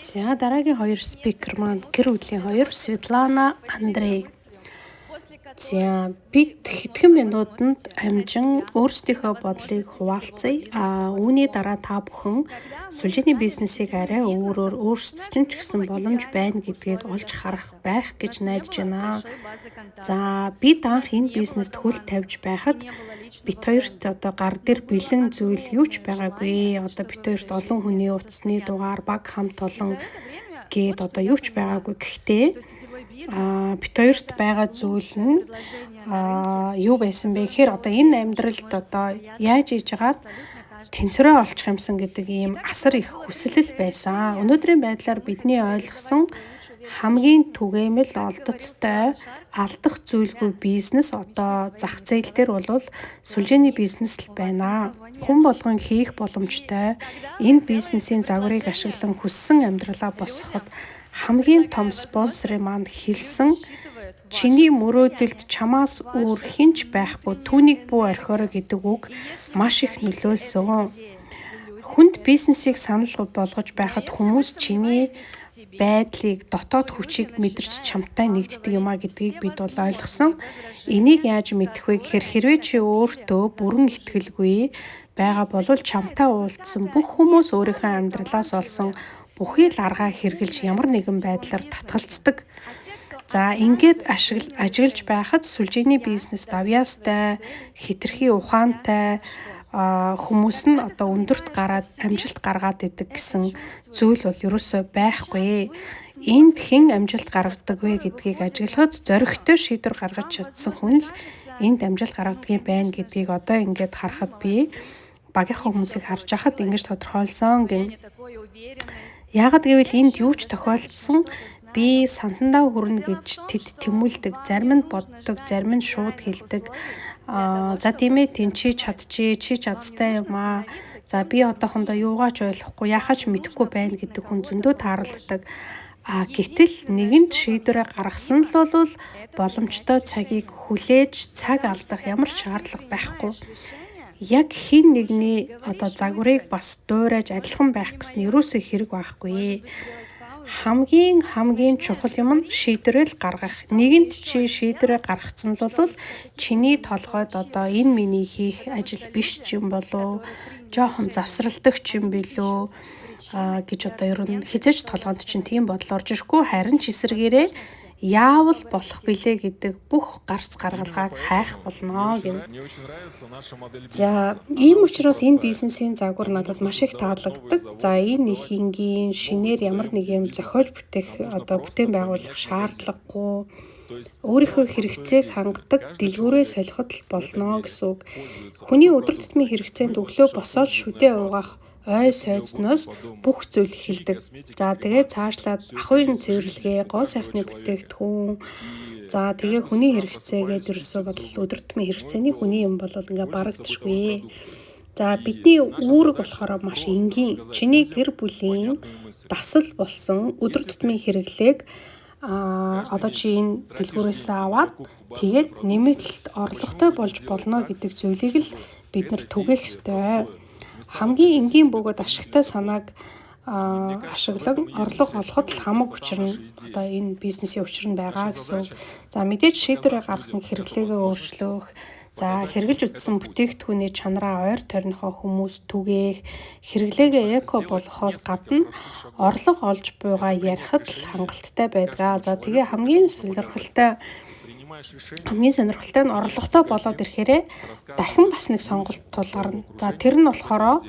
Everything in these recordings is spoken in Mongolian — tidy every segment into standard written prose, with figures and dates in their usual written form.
За дараагийн хоёр спикер маань гэр бүлийн хоёр Светлана, Андрей. За бид хэдхэн минутанд амжин өөрсдийнхөө бодлыг хуваалцъя. Үүний дараа та бүхэн сүлжээний бизнесийг арай өөрөөр өөрсдөд ч гэсэн боломж байна гэдгийг олж харах байх гэж найдаж байна. За бид анх энэ бизнест хөл тавьж байхад бит хоёрт гар дээр бэлэн зүйл юу ч байгаагүй. Бит хоёрт олон хүний утасны дугаар баг хамт олон гээд юу ч байгаагүй. Гэхдээ бит хоёрт байгаа зүйл нь юу байсан бэ гэхээр энэ амьдралд яаж ийж хагаад тэнцвэрээ олчих юмсан гэдэг ийм асар их хүсэл байсан. Өнөөдрийн байдлаар бидний ойлгосон хамгийн түгээмэл олдоцтой алдах зүйлгүй бизнес зах зээл дээр бол сүлжээний бизнес л байна. Хүн болгон хийх боломжтой энэ бизнесийн загварыг ашиглан хүссэн амьдралаа босгоход хамгийн том спонсорын маань хэлсэн чиний мөрөөдөлд чамаас өөр хинч байхгүй түүнийг бүү орхиорой гэдэг үг маш их нөлөөлсөн. Хүнд бизнесийг санал болгож байхад хүмүүс чиний байдлыг, дотоод хүчийг мэдэрч чамтай нэгддэг юм гэдгийг бид бол ойлгосон. Энийг яаж мэдэх вэ гэхээр хэрвээ чи өөртөө бүрэн итгэлгүй байгаа бол чамтай уулзсан бүх хүмүүс өөрийнхөө амьдралаас олсон бүхий л аргаа хэрглэж ямар нэгэн байдлаар татгалздаг. За ингээд ажиглаж байхад сүлжээний бизнес давьяастай, хитрхи ухаантай хүмүүс нь өндөрт гараад амжилт гаргаад идэг гэсэн зүйл бол ерөөсөө байхгүй. Энд хэн амжилт гаргадаг вэ гэдгийг ажиглахад зоригтой шийдвэр гаргаж чадсан хүн л энд амжилт гаргадгийг байна гэдгийг ингээд харахад би багийнхаа хүмүүсийг харж байхад ингэж тодорхойлсон гэн. Яагад гэвэл энд юу ч тохиолдсон би сансандаа хүрнэ гэж тэд тэмүүлдэг, зарим нь боддог, зарим нь шууд хэлдэг. За тийм ээ тэнцээ чадчихээ, чи чадстай юм аа. За би одоохондоо юугаач ойлгохгүй, яхаач мэдэхгүй байна гэдэг хүн зөндөө тааралддаг. Гэтэл нэгэнт шийдвэрээ гаргасан л бол боломжтой цагийг хүлээж цаг алдах ямар ч шаардлага байхгүй. Яг хин нэгний загварыг бас дуурайж адилхан байх гэсэн ерөөсөө хэрэг байхгүй. Хамгийн чухал юм нь шийдвэрээ гаргах. Нэгэнт чи шийдвэрээ гаргацсан л бол чиний толгойд энэ миний хийх ажил биш ч юм болов жоохон завсралдаг ч юм билүү гэж ер нь хизээч толгойд чинь тийм бодол орж ирэхгүй, харин ч эсрэгээрээ яавал болох билээ гэдэг бүх гарц гаргалгааг хайх болно гэнэ. За ийм учраас энэ бизнесийн загвар надад маш их таалагддаг. За энэ их энгийн шинээр ямар нэг юм зохиож бүтээх бүтээн байгуулах шаардлагагүй. Өөрийнхөө хэрэгцээг хангадаг дэлгүүрээ солиход л болно гэсэн үг. Хүний өдөр тутмын хэрэгцээнд өглөө босоод шүдээ угаах ой сойдсноос бүх зүйл эхэлдэг. За тэгээ цаашлаад ахуйн цэвэрлэгээ, гоо сайхны бүтээгдэхүүн. За тэгээ хүний хэрэгцээгээд ерөөсөө бодол өдөр тутмын хэрэгцээний хүний юм бол ингээ барагдчихгүй. За бидний үүрэг болохоор маш энгийн. Чиний гэр бүлийн дасал болсон өдөр тутмын хэрэглээг чи энэ дэлгүүрээс аваад тэгээд нэмэлт орлоготой болж болно гэдэг зүйлийг л бид нар түгэх ёстой. Хамгийн энгийн бөгөөд ашигтай санааг ашиглан орлого олоход л хамаг учир нь энэ бизнесийн учир нь байгаа гэсэн. За мэдээж шийдвэрээ гаргах нь хэрэглээгээ өөрчлөх, за хэрэгжилж утсан бүтээгдэхүүний чанараа ойр тойрныхоо хүмүүс түгээх, хэрэглээгээ эко болгохоос гадна орлого олж буйгаа ярихад л хангалттай байдаг. За тэгээ хамгийн сонирхолтой нь орлоготой болоод ирэхээрээ дахин бас нэг сонголт тулгарна. За тэр нь болохоор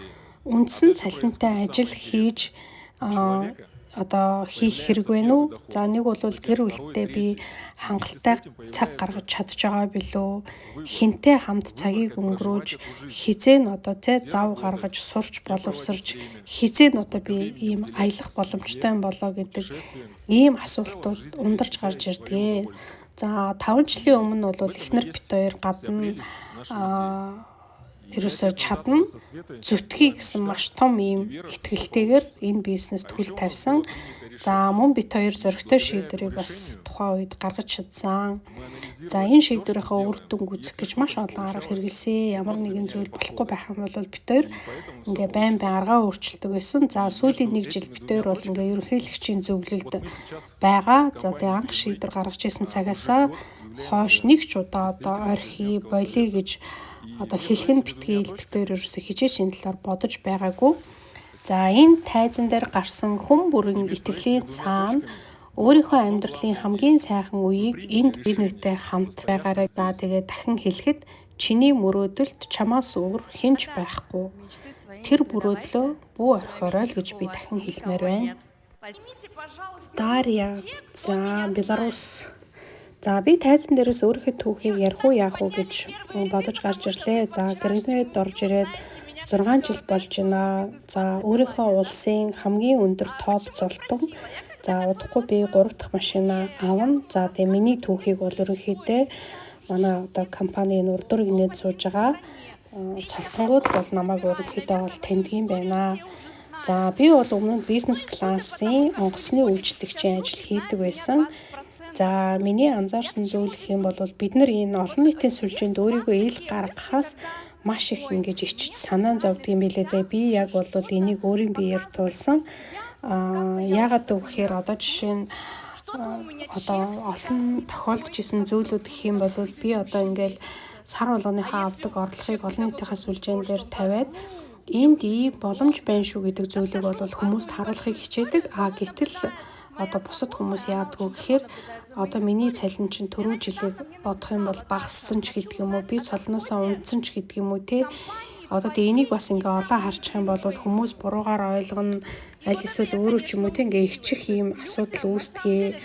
үндсэн цалинтай ажил хийж хийх хэрэг байна уу? За нэг бол гэр бүлтэй би хангалттай цаг гаргаж чадж байгаа билүү? Хинтээ хамт цагийг өнгөрөөж хизээ нь зав гаргаж сурч боловсрч хизээ нь би ийм аялах боломжтой болоо гэдэг ийм асуултууд ундарч гарч ирдэг. За 5 жилийн өмнө бол эхнэр бит хоёр гадна ерөөсөө чадна зүтгэе гэсэн маш том ийм итгэлтэйгээр энэ бизнест хөл тавьсан. За мөн бит хоёр зөрөгтэй шийдвэрийг бас тухайн үед гаргаж чадсан. За энэ шийдвэрийнхээ үр дүнг үзэх гэж маш олон арга хэрэгэлсэн. Ямар нэгэн зүйл болохгүй байх юм бол бит хоёр ингээ байн аргаа өөрчилдөг байсан. За сүүлийн 1 жил бит хоёр бол ингээ ерөнхийлөгчийн зөвлөлд байгаа. За тэгээ анх шийдвэр гаргаж ирсэн цагаасаа хойш нэг ч удаа одоо орхи болиё гэж одоо хэлэх нь битгий бит хоёр ерөөсө хижээч энэ талаар бодож байгаагүй. За энэ тайзан дээр гарсан хүн бүрийн итгэлийн цаана өөрийнхөө амьдралын хамгийн сайхан үеийг энд бид нүдтэй хамт байгаарай. За тэгээ дахин хэлэхэд чиний мөрөөдөлд чамаас өөр хинч байхгүй. Тэр мөрөөдлөө бүү орхиорой л гэж би дахин хэлмээр байна. Дарья. За Беларусь. За би тайзан дээрээс өөрийнхөө түүхийг ярих уу яах уу гэж бодож гарч ирлээ. За Гринвейд орж ирээд 6 жил болж байна. За өөрийнхөө улсын хамгийн өндөр топ золтон. За удахгүй би 3 дахь машина авна. За тэгээ миний түүхийг бол ерөнхийдөө манай одоо компанийн урдуур гинэд сууж байгаа цолтонгууд бол намайг ерөнхийдөө бол таньдгийн байна. За би бол өмнө нь бизнес классын онгоцны үйлчлэгчийн ажил хийдэг байсан. За миний анзаарсан зүйл гэх юм бол бид нар энэ олон нийтийн сүлжээнд өөрийгөө ил гаргахаас маш их ингэж ичиж санаа зовдөг юм билээ. За би яг бол энийг өөрийн биеэр туулсан. Яагаад гэвэл одоо жишээ нь одоо олон тохиолдож исэн зүйлүүд гэх юм бол би одоо ингээл сар болгоныхаа авдаг орлогыг олон нийтийнхээ сүлжээн дээр тавиад энд ийм боломж байна шүү гэдэг зүйлийг бол хүмүүст харуулахыг хичээдэг. Гэтэл одоо бусад хүмүүс яадгүй гэхээр одоо миний цалин чинь түрүү жилиг бодох юм бол багассан ч гэдэг юм уу, би цолноосоо унтсан ч гэдэг юм уу те. Одоо тэгээ энийг бас ингээ олон харчих юм бол хүмүүс буруугаар ойлгоно, аль эсвэл өөрөө ч юм уу те ингээ ихчих ийм асуудал үүсдэгэ.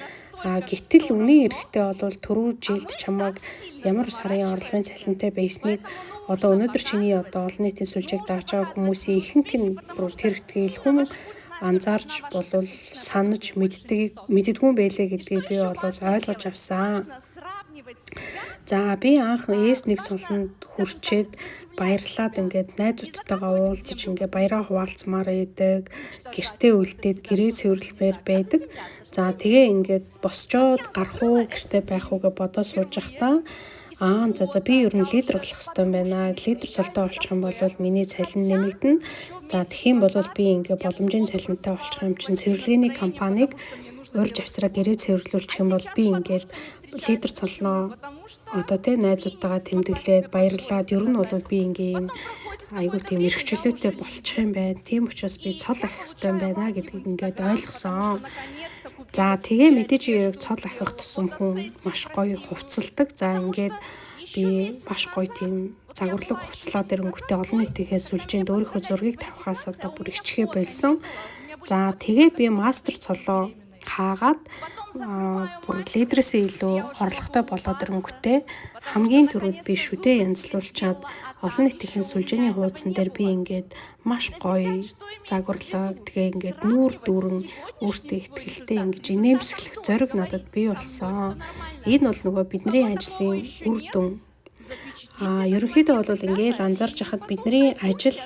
Гэтэл үнийн эрэхтэй бол түрүү жилд чамайг ямар сарын орлогын цалинтай байсныг одоо өнөөдөр чиний одоо олон нийтийн сүлжээг дааж байгаа хүмүүсийн ихэнх нь тэр ихтгэл хүмүүс анзаарч болвол санаж мэддэггүй байлээ гэдгийг би бол ойлгож авсан. За би анх S1 цолонд хүрчээд баярлаад ингээд найзуудтайгаа уулзаж ингээд баяраа хуваалцмаар байдаг, гэртээ үлдээд гэрээ цэвэрлэмээр байдаг. За тэгээ ингээд босчоод гарах уу гэртээ байх уу гэж бодож сууж байхдаа за би ер нь лидер болох хэрэгтэй байна. Лидер цолтой болчих юм бол миний цалин нэмэгдэнэ. За тэгхийн бол би ингээ боломжийн цалинтай болчих юм чинь цэвэрлэгээний компанийг урьж авсраа гэрээ цэвэрлүүлчих юм бол би ингээд лидер цолноо одоо тэ найзуудтайгаа тэмдэглээд баярлаад ер нь бол би ингээм айгуу тийм эрхчлөөтэй болчих юм байна. Тийм учраас би цол ахих хэрэгтэй байна гэдгийг ингээд ойлгосон. За тэгээ мэдээж яг цол ахих тусам хүн маш гоё хувцалдаг. За ингээд би маш гоё тийм загварлаг хувцлаад ирэнгүүтээ олон нийтийнхээ сүлжээнд өөрийнхөө зургийг тавихаас одоо бүр ичхээ болсон. За тэгээ би мастер цолоо хаагаад бүр лидерээсээ илүү орлоготой болоод ирэнгүүтээ хамгийн түрүүд би шүдээ янзлуулчаад олон нийтийн сүлжээний хуудсан дээр би ингээд маш гоё загварлаг тэгээ ингээд нүүр дүүрэн өөртөө ихтгэлтэй ингэж инээмсэглэх зориг надад бий болсон. Энэ бол нөгөө бидний ажлын үр дүн. Ерөнхийдөө бол ингээд анзаарч хахад бидний ажил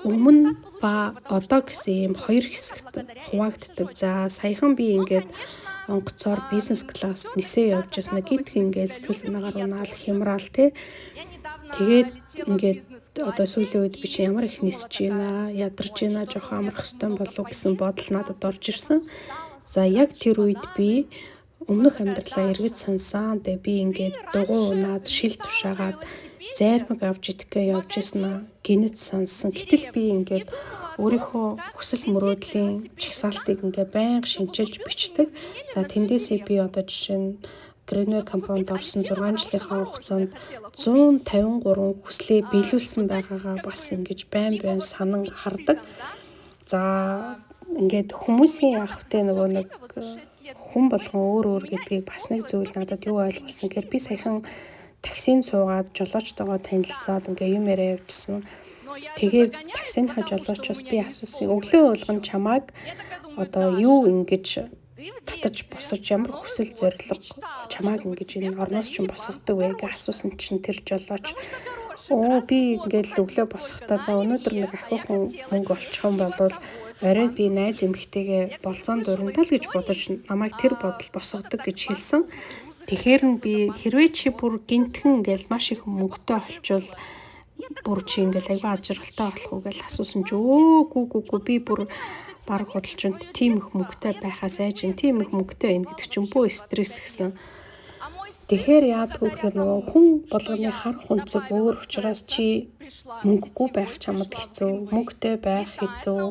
өмнө ба одоо гэсэн юм хоёр хэсэгт хуваагддаг. За саяхан би ингээд онгоцоор бизнес класс нисээ явж ясна гэдг ингээд сэтгэл санаагаар унаал хямраал те. Тэгээд ингээд одоо сүүлийн үед би чи ямар их нисэж байна, ядарч байна, жоохон амрах хэвээр болов гэсэн бодол надад орж ирсэн. За яг тэр үед би өмнөх амьдралаа эргэж сансан. Тэгээ би ингээд дугуй унаад шил тушаагаад зайрмаг авч идэхгээ явж ясна гинэт сансан. Гэтэл би ингээд өөрийнхөө хүсэл мөрөөдлийн чагсаалтыг ингээд байнга шинжилж бичдэг. За тэндээсээ би одоо жишээ нь Гринвейд компанид орсон 6 жилийнхаа хугацаанд 153 хүслээ биелүүлсэн байгаагаа бас ингэж байн санан хардаг. За ингээд хүмүүсийн явахтай нөгөө нэг хүн болгон өөр гэдгийг бас нэг зүйл надад юу ойлгуулсан гэхээр би саяхан таксинд суугаад жолоочтойгоо танилцаад ингээ юм яриа явжсан. Тэгээ таксиныхаа жолоочоос би асуусан. Өглөө болгон чамайг одоо юу ингэж татаж босож ямар хүсэл зориг чамайг ингэж энэ орноос ч босгодог вэ гэж асуусан чинь тэр жолооч Би ингээд өглөө босохдоо за өнөөдөр нэг ахиухан мөнгө олчих юм бол орой би найз эмэгтэйгээ болцоонд дурандаа л гэж бодож намайг тэр бодол босгодог гэж хэлсэн. Тэгэхээр нь би хэрвээ чи бүр гинтхэн ингээл маш их мөнгөтэй олчвол бүр чи ингээл аягүй ажралтай болох уу гэж асуусан чи гүү би бүр баг худалчинд тийм их мөнгөтэй байхаас айж тийм их мөнгөтэй байна гэдэг чинь бөө стресс гэсэн. Тэгэхээр яадгүй гэхээр нөгөө хүн болгоны харах үнцэг өөр учраас чи мөнгөгүй байх чамд хэцүү, мөнгөтэй байх хэцүү.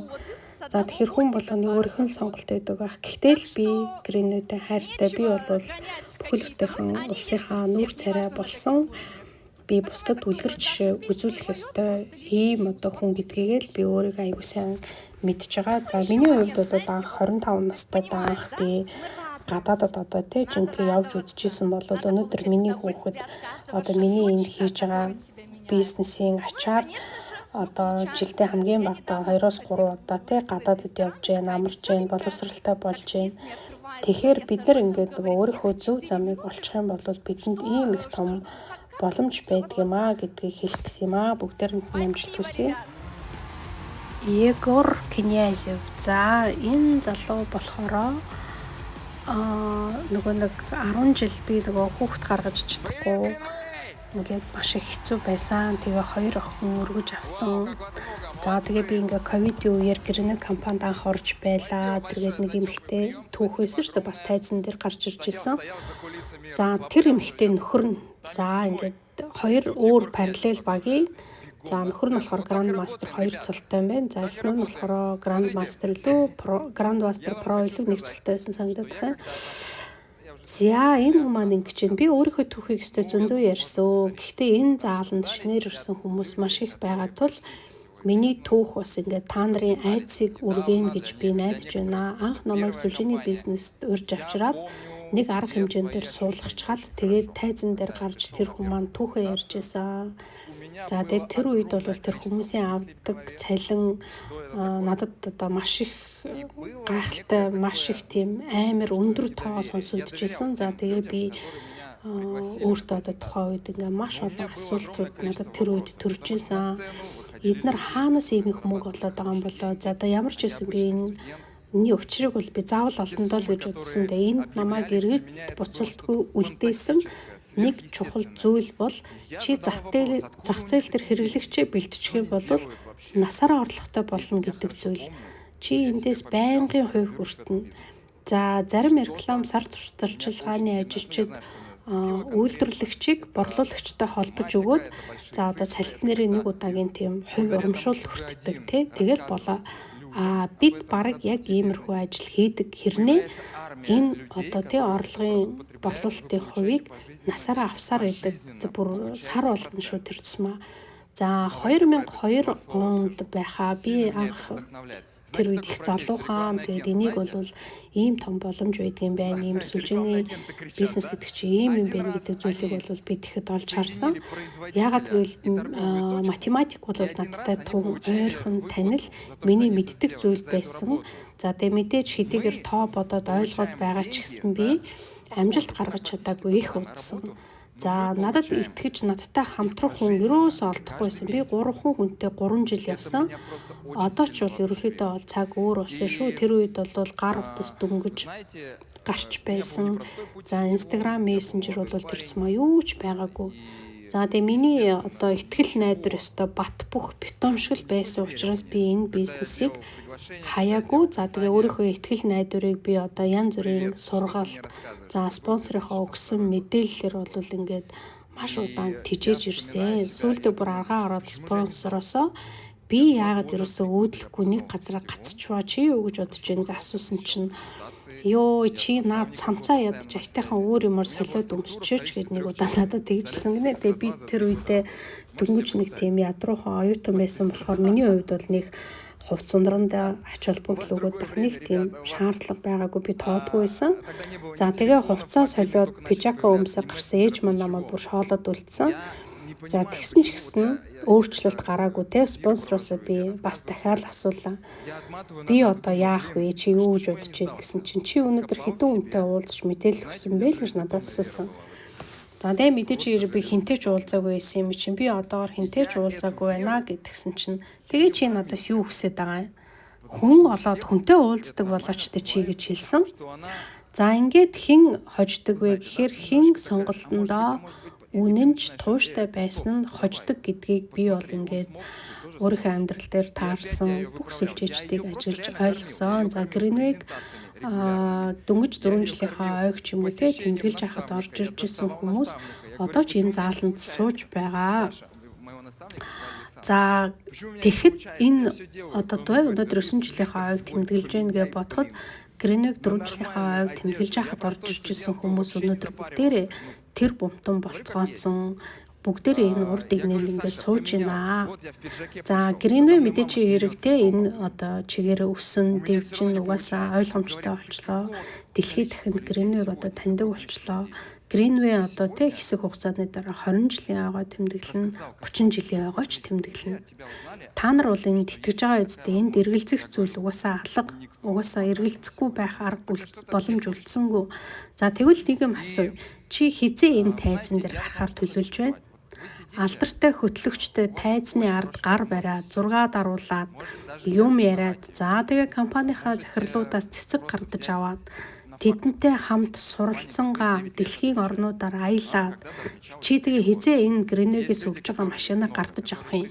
За тэгэхээр хүн болгоны өөрийнх нь сонголт байдаг байх. Гэхдээ л би гринүүдэд хайртай. Би бол бүхэл бүтээхэн улсынхаа нүүр царай болсон. Би бусдад үлгэр жишээ үзүүлэх ёстой ийм хүн гэдгийг л би өөрийгөө аягүй сайн мэдж байгаа. За миний хувьд бол анх 25 настай анх би гадаадад жинхэнэ явж үзчихсэн бол өнөөдөр миний хүүхэд миний энэ хийж байгаа бизнесийн ачаар жилдээ хамгийн багадаа 2-3 удаа гадаадад явж байна, амарч байна, боловсралтай болж байна. Тэгэхээр бид нар ингээд нөгөө өөрийнхөө зөв замыг олчих юм бол бидэнд ийм их том боломж байдаг юм аа гэдгийг хэлэх гэсэн юм аа. Бүгдээрэнд нь амжилт хүсье. Егор Князев. За энэ залуу болохоро нөгөө нэг 10 жил би нөгөө хүүхэд гаргаж чадахгүй ингээд маш их хэцүү байсан. Тэгээ 2 охин өргөж авсан. За тэгээ би ингээ ковидын үеэр гэрнэ компанид анх орж байлаа. Тэгээд нэг эмэгтэй түүхээс шүү дээ бас тайзан дээр гарч ирж исэн. За тэр эмэгтэй нөхөр нь за ингээд 2 өөр параллел багийн за нөхөр нь болохоор Grand Master 2 цолтой юм байна. За эхнэр нь болохоор Grand Master Pro илүү нэг цолтой байсан санагдаад байна. За энэ хүмүүс ингэж байна. Би өөрийнхөө түүхийг өстой зөндөө ярьсан. Гэхдээ энэ зааланд шинээр ирсэн хүмүүс маш их байгаа тул миний түүх бас ингээд та нарын айцыг үргэн гэж би найдаж байна. Анх намайг сүлжээний бизнест урьж авчираад нэг арга хэмжээнд дээр суулгачаад тэгээд тайзан дээр гарч тэр хүмүүс түүхээ ярьж байсан. За тэгээд тэр үед бол тэр хүмүүсийн авдаг цалин надад маш их гайхалтай, маш их тийм амар өндөр тоогоо сонсогдож байсан. За тэгээ би өөртөө тухайн үед ингээ маш олон асуултууд надад тэр үед төрж байсан. Эднэр хаанаас ийм их мөнгө олоод байгаа юм болоо. За ямар ч байсан би энэ учрыг бол би заавал олондоо л гэж бодсон. Тэгээ энд намайг эргэж буцалтгүй үлдээсэн нэг чухал зүйл бол чи зах зээл дээр хэрэглэгчээ бэлтчих юм бол насаараа орлоготой болно гэдэг зүйл. Чи эндээс байнгын хувь хүртэнэ. За зарим реклам сар туршлагын ажилчид үйлдвэрлэгчийг борлуулагчтай холбож өгөөд за салхи нэрийн нэг удаагийн тийм хувь урамшуул хүртдэг тэгэл болоо. Бид бараг яг иймэрхүү ажил хийдэг хэрнээ энэ орлогын борлуулалтын хувийг насаараа авсаар байдаг. Бүр сар болгон шүү тэр тусмаа. За 2002 онд байхаа би анх тэр үед их залуухан. Тэгээд энийг бол ийм том боломж байдаг юм байна. Ийм сүлжээний бизнес гэдэг чинь ийм юм байна гэдэг зүйлийг бол би тэгэхэд олж харсан. Яагаад гэвэл математик бол надтай тун ойрхон танил миний мэддэг зүйл байсан. За тэгээд мэдээж хэдийгээр тоо бодоод ойлгоод байгаа ч гэсэн би амжилт гаргаж чадаагүй их удсан. За надад итгэж надтай хамтрах хүн юусоо олдохгүйсэн. Би 3 хүнтэй 3 жил явсан. Одоо ч бол ерөнхийдөө бол цаг өөр болсон шүү. Тэр үед бол гар утас дөнгөж гарч байсан. За Instagram Messenger бол тэрсмээ юу ч байгаагүй. За тэгээ миний ихтгэл найдвар ёстой бат бөх бетон шиг байсан учраас би энэ бизнесийг хаяагүй. За тэгээ өөрийнхөө ихтгэл найдварыг би янз бүрийн сургалт за спонсорынхоо өгсөн мэдээллээр бол ингээд маш удаан тижээж ирсэн. Сүүлдээ бүр аргаа ороод спонсороосоо би яагаад ерөөсөө өөдлөхгүй нэг газараа гацчихваа чи юу гэж бодож байна гэж асуусан чинь ёо чи наад цамцаа ядаж айтайхан өөр юмор солиод өмсчөөч гэд нэг удаа надад тэгжилсэн гинэ. Тэгээ би тэр үедээ дөнгөж нэг тийм ядруухан оюутан байсан болохоор миний хувьд бол нэг хувц ундранда ач холбогдол өгöd байх нэг тийм шаардлага байгаагүй би тоодгүй байсан. За тэгээ хувцаа солиод пижака өмсөж гарсан ээж маань намайг бүр шоолоод үлдсэн. За тэгсэн ч гэсэн өөрчлөлт гараагүй те спонсороосоо би бас дахиад асуулаа. Би яах вэ? Чи юу гэж бодож байна гэсэн чинь чи өнөөдөр хэдэн үнэтэй уулзч мэдээлэл өгсөн бэ л гэж надад асуусан. За тэгээ мэдээж би хинтэй ч уулзаагүй байсан юм чинь би одоогор хинтэй ч уулзаагүй байна гэдгсэн чинь тэгээ чи надаас юу хүсэж байгаа юм? Хүн олоод хүнтэй уулздаг болооч чи гэж хэлсэн. За ингээд хэн хождог вэ гэхээр хэн сонголтондоо үнэнч тууштай байсан нь хождог гэдгийг би бол ингээд өөрийнхөө амьдрал дээр таарсан бүх сүлжээчдийг ажиллаж ойлгосон. За Гринвиг дөнгөж 4 жилийнхаа ойг ч юм уу тэмдэглэж хахад орж ирж ирсэн хүмүүс одоо ч энэ зааланд сууж байгаа. За тэгэхэд энэ одоо өнөөдөр 9 жилийнхаа ойг тэмдэглэж байна гэж бодоход Гринвиг 4 жилийнхаа ойг тэмдэглэж хахад орж ирж ирсэн хүмүүс өнөөдөр бүгдээрээ тэр бумтан болцгооцсон бүгдээрээ энэ урд игнэнд ингээд сууж байна. За Гринвей мэдээж хэрэгтэй энэ одоо чигээрээ өссөн дэвжин угаасаа ойлгомжтой болчлоо. Дэлхийд дахинд Гринвейг одоо таньдаг болчлоо. Гринвей одоо хэсэг хугацааны дараа 20 жилийн ойгоо тэмдэглэн 30 жилийн ойгоо ч тэмдэглэн. Та нар бол энд итгэж байгаа үстэй энд эргэлзэх зүйл угаасаа алга угаасаа эргэлзэхгүй байх арга боломж үлдсэнгүй. За тэгвэл нэг юм асууя. Чи хизээ энэ тайзан дээр гарахаар төлөвлөж байна? Алдартай хөтлөгчтэй тайзны ард гар бариад 6 даруулаад юм яриад за тэгээ компанийнхаа захирлуудаас цэцэг гардаж аваад тэдэнтэй хамт суралцсангаа дэлхийн орнуудаар аялаад чи тэгээ хизээ энэ Гринвигээс өгж байгаа машинаа гардаж авах юм.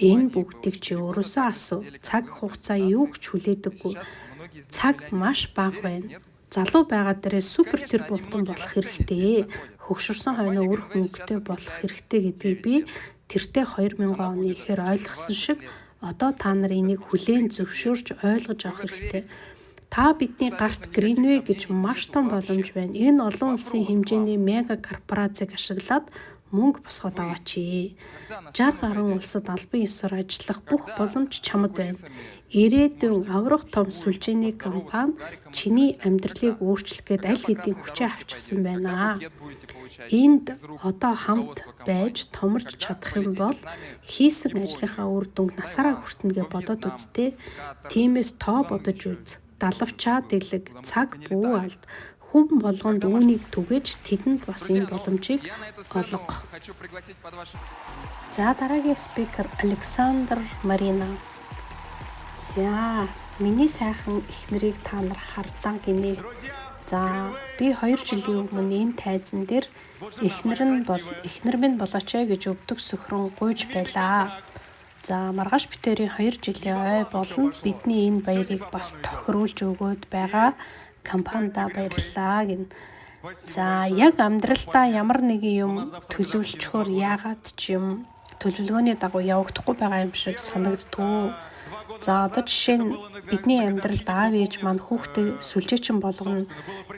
Энэ бүгдийг чи өөрөөсөө асуу. Цаг хугацаа юу ч хүлээдэггүй. Цаг маш бага байна. Залуу байгаа дээрээ супер тэр бумтан болох хэрэгтэй. Хөгшөрсөн хойно өрх мөнгөтэй болох хэрэгтэй гэдгийг би тэртээ 2000 оны ихэр ойлгосон шиг одоо та нар энийг хүлээн зөвшөөрч ойлгож авах хэрэгтэй. Та бидний гарт Гринвей гэж маш том боломж байна. Энэ олон улсын хэмжээний мега корпорацийг ашиглаад мөнгө босгоод аваач. 60 гаруй улсад албан ёсоор ажиллах бүх боломж чамд байна. Ирээдүйн аврах том сүлжээний компани чиний амьдралыг өөрчлөх гээд аль хэдийн хүчээ авчихсан байна. Энд одоо хамт байж томорч чадах юм бол хийсэн ажлынхаа үр дүнг насаараа хүртэнэ гэж бодоод үзтээ. Тиймээс тоо бодож үз. Далавчаа дэлэг цаг бүү алд хүн болгонд үүнийг түгэж тэдэнд бас энэ боломжийг олго. За дараагийн спикер Александр Марина. За миний сайхан эхнэрийг та нар хардаа гинэ. За би 2 жилийн өмнө энэ тайзан дээр эхнэр минь болооч гэж өвдөг сөхрөн гуйж байлаа. За маргааш битэрийн 2 жилийн ой болно. Бидний энэ баярыг бас тохируулж өгөөд байгаа компанида баярлалаа гин. За яг амьдралдаа ямар нэгэн юм төлөвлөчхөөр яагаад ч юм төлөвлөгөөний дагуу явагдахгүй байгаа юм шиг санагддгүй. За одоо жишээ нь бидний амьдралд аав ээж маань хүүхдээ сүлжээчин болгоно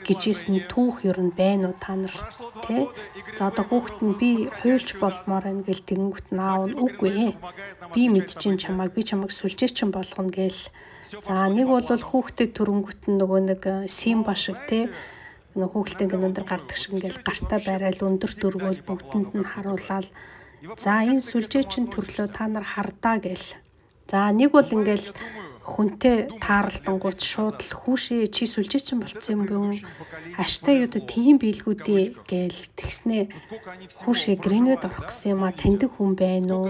гэжсэн түүх ер нь байна уу та нар тий? За одоо хүүхэд нь би хуульч болмоор байна гэл тэгэнгүүт наав нь үгүй. Би мэдчихээн чамайг би чамайг сүлжээчин болгоно гээл. За нэг бол хүүхдээ төрөнгөт нь нөгөө нэг симба шиг тий хүүхдээ өндөр гардаг шиг ингээл гартаа байраал өндөр дөрвөл бүгдэнд нь харуулаад за энэ сүлжээчин төрлөө та нар хардаа гээл. За нэг бол ингээл хүнтэй таарлтангууд шууд л хүүшээ чи сүлжээчин болцсон юм бэ? Аштай юуд тийм биелгүүдээ гээл тэгснэ хүүшээ Гринвейд орох гэсэн юм а таньдаг хүн байна уу?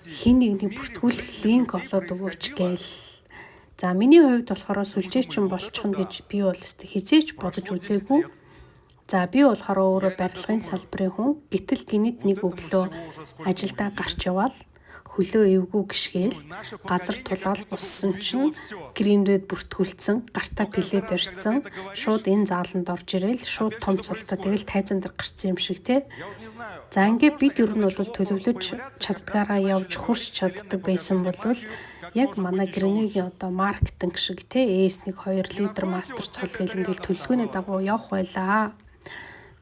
Хин нэгний бүртгүүлэх линк олоод өгөөч гээл. За миний хувьд болохоор сүлжээчин болчихно гэж би бол хизээч бодож үзээгүй. За би болохоор өөрөө барилгын салбарын хүн. Гэтэл гинэд нэг өглөө ажилдаа гарч явал хөлөө эвгүй гიშгээл газар тулаал буссан чинь Гринвейд бүртгүүлсэн, гартаа плед барьсан, шууд энэ зааланд орж ирээл шууд том цултаа тэгэл тайзан дээр гарцсан юм шиг тий. За ингээд бид ер нь бол төлөвлөж чаддгаараа явж хурч чаддаг байсан бол яг манай Гринвейгийн одоо маркетинг шиг тий ES1 2 лидер мастер цол гэл ингээл төлөвлөгөөний дагуу явах байлаа.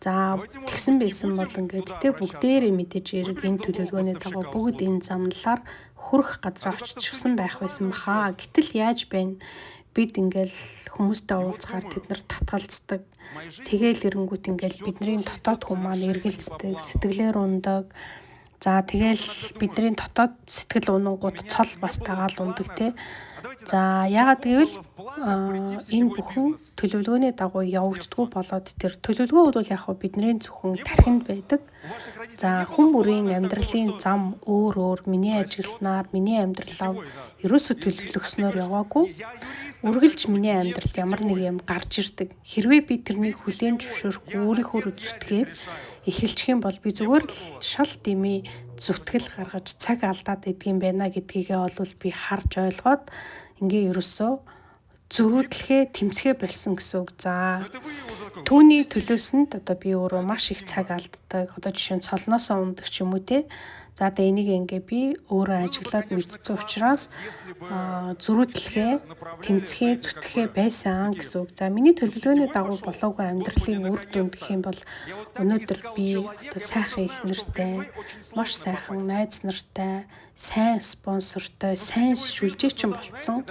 За тэгсэн байсан бол ингээд тэ бүгдээрээ мэдээж эрг энэ төлөвлөгөөний дагуу бүгд энэ замналаар хүрэх газар оччихсан байх байсан баха. Гэтэл яаж байна? Бид ингээл хүмүүстэй уулзахаар тэд нар татгалздаг. Тэгээл эрэнгүүт ингээл бидний дотоод хүмүүс маань эргэлздэг, сэтгэлээр ундаг. За тэгэл бидний дотоод сэтгэл унангууд цол бас дагаал ундаг те. За яагаад гэвэл энэ бүхэн төлөвлөгөөний дагуу явагддгүй болоод тэр төлөвлөгөө бол яг бидний зөвхөн тархинд байдаг. За хүн бүрийн амьдралын зам өөр миний ажилласнаар миний амьдралаа ерөөсөө төлөвлөгснөөр яваагүй. Үргэлж миний амьдралд ямар нэг юм гарч ирдэг. Хэрвээ би тэрнийг хүлээн зөвшөөрөхгүй өөрийнхөө зүтгээд эхэлчих юм бол би зүгээр л шал дими зүтгэл гаргаж цаг алдаад идэгюм байна гэдгийгээ бол би харж ойлгоод ингээ ерөөсөө зөрүүдлэхээ тэмцэхээ болсон гэсэн үг. За түүний төлөөсөнд одоо би өөрөө маш их цаг алддаг. Одоо жишээ нь цолноосоо ундаг ч юм уу те. За тэгээ энийг ингээ би өөрөө ажиглаад мэдсэн учраас зөрүүдлэхээ тэмцэхээ зүтгэхээ байсан гэсэн үг. За миний төлөвлөгөөний дагуу болоогүй амьдралын үр дүнд гэх юм бол өнөөдөр би одоо сайхан их нэртэй, маш сайхан найз нартай, сайн спонсортой, сайн шүлжээчин болцсон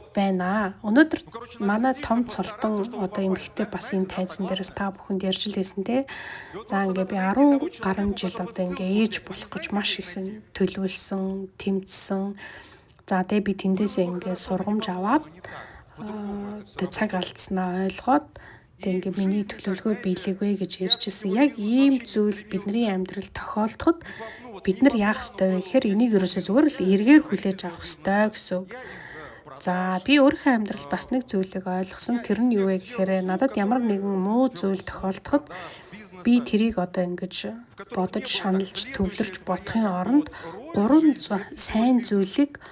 байна. Өнөөдөр манай том цолтон одоо эмэгтэй бас энэ тайзан дээрээс та бүхэнд ярьж лээсэн те. За ингээ би 10 гаруй жил одоо ингээ ээж болох гэж маш их төлөвлөсөн, тэмцсэн. За тэгээ би тэндээсээ ингээ сургамж аваад цаг алдснаа ойлгоод тэгээ ингээ миний төлөвлөгөө биелэгвэ гэж ярьжсэн. Яг ийм зүйл бидний амьдралд тохиолдоход бид нар яах ёстой вэ гэхээр энийг ерөөсөө зүгээр л эргээр хүлээж авах ёстой гэсэн үг. За би өөрийнхөө амьдралд бас нэг зүйлийг ойлгосон. Тэр нь юу вэ гэхээр надад ямар нэгэн муу зүйл тохиолдоход би тэрийг одоо ингэж бодож шаналж төвлөрч бодохын оронд 3 сайн зүйлийг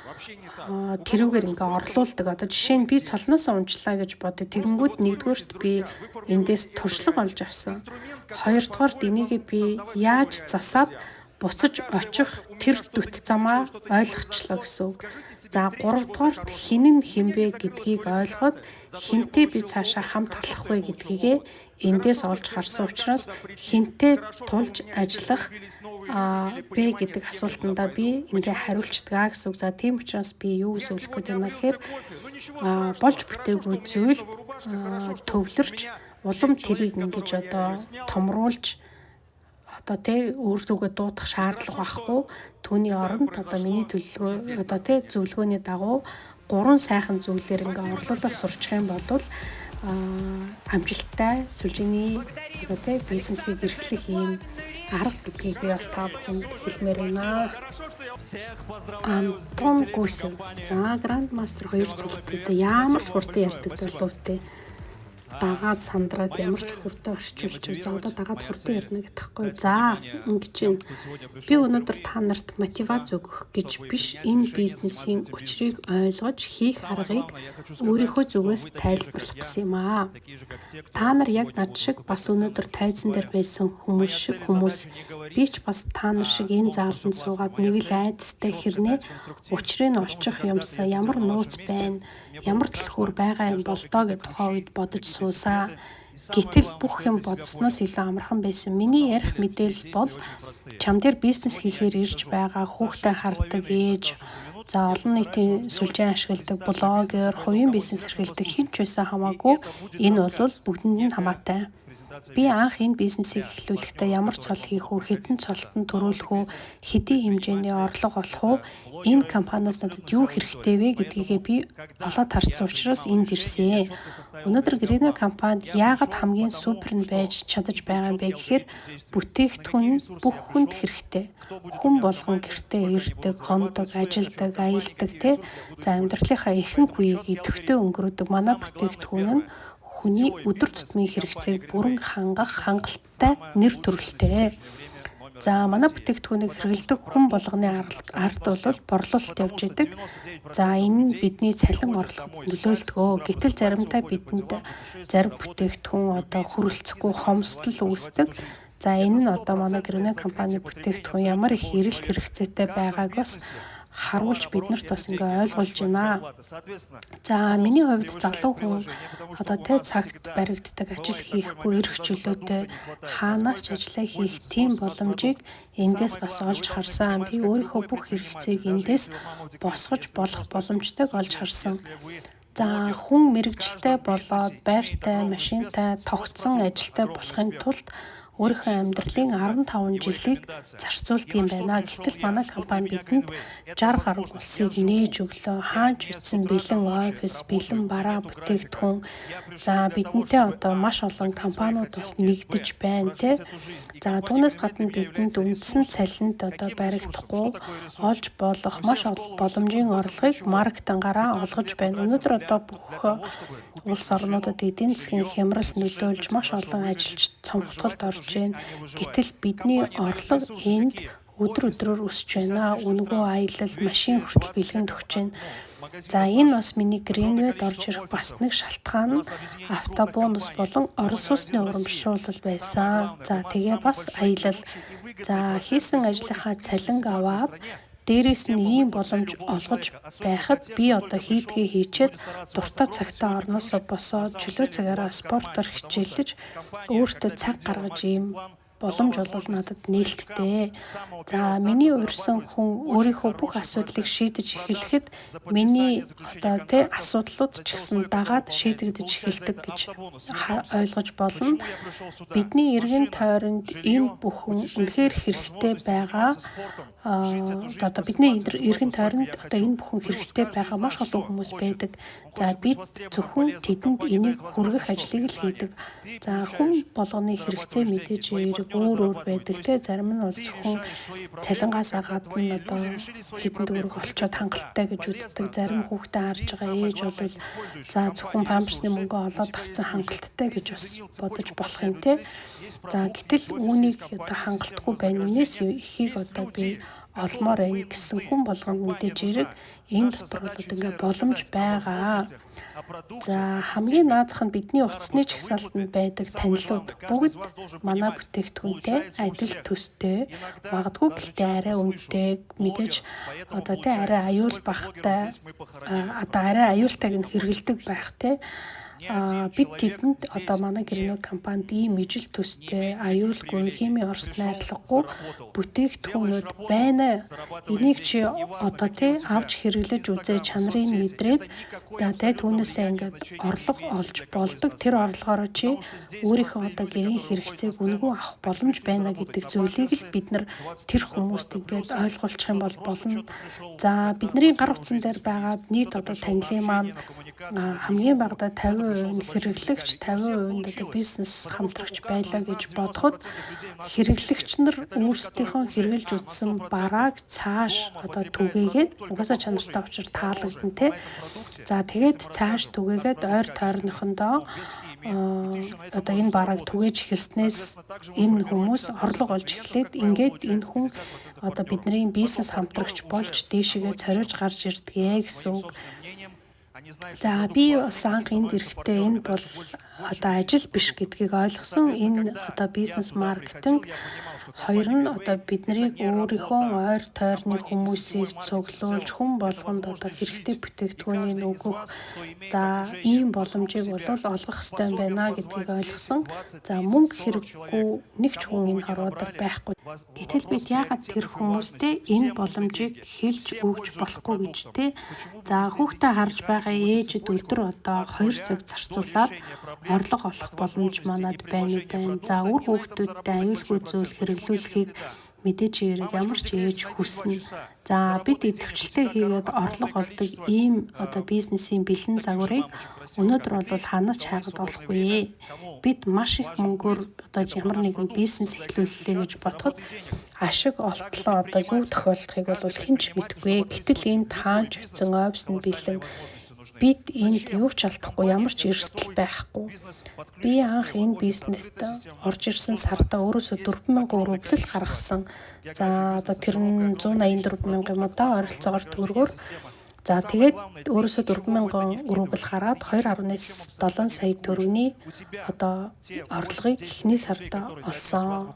тэрүүгээр ингээ орлуулдаг. Одоо жишээ нь би цолноосоо унчлаа гэж бодё. Тэгэнгүүт нэгдүгээрт би эндээс туршлага олж авсан. Хоёрдугаарт энийг би яаж засаад буцаж очих тэр дүт замаа ойлгочлоо гэсэн үг. За 3-дугаарт хин нь хинбэ гэдгийг ойлгоод хинтээ би цаашаа хамт алах вэ гэдгийгээ эндээс олж харсан учраас хинтээ тулж ажиллах бэ гэдэг асуултандаа би ингээ хариулцдаг гэсэн үг. За тийм учраас би юу зөвлөх гээд байна гэхээр болж бүтээгүй зүйлд төвлөрч улам тэрийг ингэж одоо томруулж одоо тэ өөртөө дуудах шаардлага байхгүй. Түүний оронд одоо миний төлөвлөгөө одоо тэ зөвлөгөөний дагуу 3 сайхан зүйлээр ингээ орлуулаад сурчих юм бол амжилттай сүлжээний одоо тэ бизнесийг эрхлэх юм арга гэдгийг би бас та бүхэнд хэлмээр байна. Антон Гусев. За Grandmaster 2 зүйлтэй. За ямар ч хурдан ярьдаг залуутай. Дагаад сандраад ямар ч хурдан орчуулж за одоо дагаад хурдан ярина гэдэгхгүй. За ингэж юм. Би өнөөдөр та нарт мотивац өгөх гэж биш энэ бизнесийн учрыг ойлгож хийх аргыг өөрийнхөө зүгээс тайлбарлах гэсэн юм аа. Та нар яг над шиг бас өнөөдөр тайзан дээр байсан хүмүүс би ч бас та нар шиг энэ зааланд суугаад нэг л айдастай хэрнээ учрыг нь олчих юмсан ямар нууц байна, ямар түлхүүр байгаа юм бол доо гэж тухайн үед бодож суусаа. Гэтэл бүх юм бодсноос илүү амархан байсан. Миний ярих мэдээлэл бол чам дээр бизнес хийхээр ирж байгаа хүүхдээ хардаг ээж, за олон нийтийн сүлжээ ашигладаг блогер, хувийн бизнес эрхэлдэг хэн ч байсан хамаагүй энэ бол бүгдэнд нь хамаатай. Би анх энэ бизнесийг эхлүүлэхдээ ямар цол хийх үү, хэдэн цолтон төрүүлэх үү, хэдийн хэмжээний орлого олох уу, энэ компаниас надад юу хэрэгтэй вэ гэдгийгээ би олоод харсан учраас энд ирсэн. Өнөөдөр Green компанид яагаад хамгийн супер нь байж чадаж байгаа юм бэ гэхээр бүтээгдэхүүн бүх хүнд хэрэгтэй. Хүн болгон гэртээ ирдэг, хондог, ажилдаг, аялдаг те. За амьдралынхаа ихэнх үеийг идэвхтэй өнгөрөөдөг манай бүтээгдэхүүн нь хүний өдөр тутмын хэрэгцээг бүрэн хангах хангалттай нэр төрөлтэй. За манай бүтээгдэхүүнийг хэрэглэдэг хүн болгоны ард бол борлуулалт явж идэг. За энэ нь бидний цалин орлогод нөлөөлдөг. Гэтэл заримдаа бидэнд зарим бүтээгдэхүүн одоо хүрэлцэхгүй хомсдол үүсдэг. За энэ нь одоо манай Green компани бүтээгдэхүүн ямар их эрэлт хэрэгцээтэй байгааг бас харуулж биднэрт бас ингээ ойлгуулж байна. За миний хувьд залуу хүн одоо тэ цагт баригддаг ажил хийхгүй эрх чөлөөтэй хаанаас ч ажиллаа хийх тийм боломжийг эндээс бас олж харсан. Би өөрийнхөө бүх хэрэгцээг эндээс босгож болох боломжтойг олж харсан. За хүн мэрэгжилтэй болоод байртай, машинтай, тогтсон ажилтай болохын тулд өөрийнхөө амьдралын 15 жилийг зарцуулт юм байна. Гэтэл манай компани бидэнд 60 гаруй улсыг нээж өглөө. Хаач утсан бэлэн офис, бэлэн бараа бүтээгдэхүүн. За бидэнтэй одоо маш олон компаниуд бас нэгдэж байна те. За түүнээс гадна бидэнд үндсэн цалинд одоо баригдахгүй олж болох маш олон боломжийн орлогыг маркетингараа олгож байна. Өнөөдөр одоо бүх улс орнуудад эдийн засгийн хямрал нөлөөлж маш олон ажилч цомгтголд орж байна. Гэтэл бидний орлого энд өдөр өдрөөр өсөж байна. Үнэгүй аялал, машин хүртэл бэлгэнд өгч байна. За энэ бас миний Greenway-д орж ирэх бас нэг шалтгаан нь автобонус болон орон сууцны урамшуулал байсан. За тэгээ бас аялал. За хийсэн ажлынхаа цалин аваад дээрээс нь ийм боломж олгож байхад би одоо хийдгээ хийчээд дуртай цагтаа орноосоо босоод чөлөө цагаараа спортоор хичээллэж өөртөө цаг гаргаж ийм боломж бол надад нээлттэй. За миний урьсан хүн өөрийнхөө бүх асуудлыг шийдэж эхлэхэд миний одоо асуудлууд ч гэсэн дагаад шийдэгдэж эхэлдэг гэж ойлгож болно. Бидний эргэн тойронд энэ бүхэн үнэхээр хэрэгтэй байгаа. Одоо бидний эргэн тойронд одоо энэ бүхэн хэрэгтэй байгаа маш олон хүмүүс байдаг. За бид зөвхөн тэдэнд энийг хүргэх ажлыг л хийдэг. За хүн болгоны хэрэгцээ мэдээж өөр байдаг те. Зарим нь бол зөвхөн цалингаасаа гадна одоо хэдэн төгрөг олцоод хангалттай гэж үздэг. Зарим хүүхдээ харж байгаа ээж бол за зөвхөн памперсны мөнгө олоод тавцсан хангалттай гэж бас бодож болох юм те. За гэтэл үүнийг одоо хангалтгүй байна. Энэс ихийг одоо би олмоор байна гэсэн хүн болгонд мэдээж хэрэг энэ дотор бол ингээ боломж байгаа. За хамгийн наазах нь бидний утасны чагсаалтанд байдаг танилуд бүгд манай бүтээгдэхүүнтэй адил төстэй, магадгүй гэхдээ арай үнэтэй, мэдээж одоо арай аюул багтай, одоо арай аюултайг нь хэрэгэлдэг байх те. Бид тэдэнд одоо манай Greenway компанид ийм ижил төстэй, аюулгүй, химийн орс найдлагагүй бүтээгдэхүүнүүд байна. Энийг чи одоо авч хэрэглэж үзээ чанарыг мэдрээд түүнээсээ ингээд орлого олж болдог. Тэр орлогоороо чи өөрийнхөө одоо гэрийн хэрэгцээг үнэгүй авах боломж байна гэдэг зүйлийг л бид нар тэр хүмүүст ингээд ойлгуулчих юм бол болно. За бидний гар утсан дээр байгаа нийт одоо танилын маань хамгийн багадаа 50% нь хэрэглэгч, 50% нь одоо бизнес хамтрагч байлаа гэж бодоход хэрэглэгч нар өөрсдийнхөө хэрэгжилж үзсэн барааг цааш одоо түгээгээд угаасаа чанартай учраас таалагдана те. За тэгээд цааш түгээгээд ойр тойрныхондоо одоо энэ барааг түгээж эхэлснээс энэ хүмүүс орлого олж эхлээд ингээд энэ хүн одоо бидний бизнес хамтрагч болж дээшгээ цориож гарч ирдгээ гэсэн үг. За би бас анх энд ирэхдээ энэ бол одоо ажил биш гэдгийг ойлгосон. Энэ одоо бизнес маркетинг хоёр нь одоо биднийг өөрийнхөө ойр тойрны хүмүүсийг цуглуулж хүн болгонд одоо хэрэгтэй бүтээгдэхүүнийг өгөх за ийм боломжийг бол олгох ёстой байна гэдгийг ойлгосон. За мөнгө хэрэггүй нэг ч хүн энэ хорвоодар байхгүй. Гэтэл бид яагаад тэр хүмүүстэй энэ боломжийг хэлж өгч болохгүй гэж те. За хүүхдээ харж байгаа ээжид өдөр одоо 2 цаг зарцуулаад орлого олох боломж манад байна. За үр хүүхдүүдтэй аюулгүй зүйл хэрэглүүлэхийг мэдээж хэрэг ямар ч ээж хүснэ. За бид идэвхжэлтэй хийгээд орлого олдог ийм одоо бизнесийн бэлэн загварыг өнөөдөр бол ханаач хайгаад болохгүй. Бид маш их мөнгөөр одоо ямар нэгэн бизнес эхлүүллээ гэж бодоход ашиг олтлоо одоо юу тохиолдохыг бол хэн ч мэдэхгүй. Гэтэл энд хаанч очсон офис нь бэлэн. Бид энд юу ч алдахгүй, ямар ч эрсдэл байхгүй. Би анх энэ бизнест орж ирсэн сарда өөрөөсөө 4,000 рубль гаргасан. За одоо тэр нь 184,000 юм удаа ойролцоогоор төгрөгөөр. За тэгээд өөрөөсөө 4,000 рубль гараад 2.7 сая төгрөгийн одоо орлогыг эхний сарда олсон.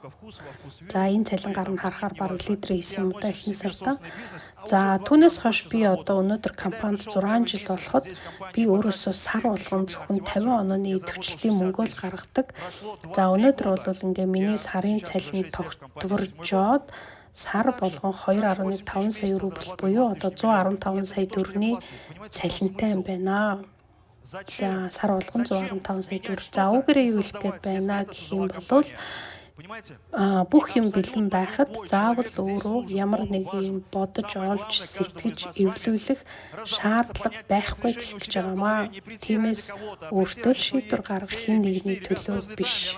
За энэ цалингаар нь харахаар баруун литрийн 9 юм удаа эхний сарда. За түүнээс хойш би одоо өнөөдөр компанид 6 жил болоход би өөрөөсөө сар болгон зөвхөн 50 онооны идэвхжлтийн мөнгө л гаргадаг. За өнөөдөр бол ингээ миний сарын цалин тогтворжоод сар болгон 2.5 сая рубль буюу одоо 115 сая төгрөгийн цалинтай юм байна. За сар болгон 115 сая төгрөг. За үүгээрээ юу хэлгээд байна гэх юм бол Бүх юм бэлэн байхад заавал өөрөө ямар нэг юм бодож олж сэтгэж эвлүүлэх шаардлага байхгүй гэх гэж байгаамаа. Тиймээс өөртөө шийдвэр гаргах хэн нэгний төлөө биш.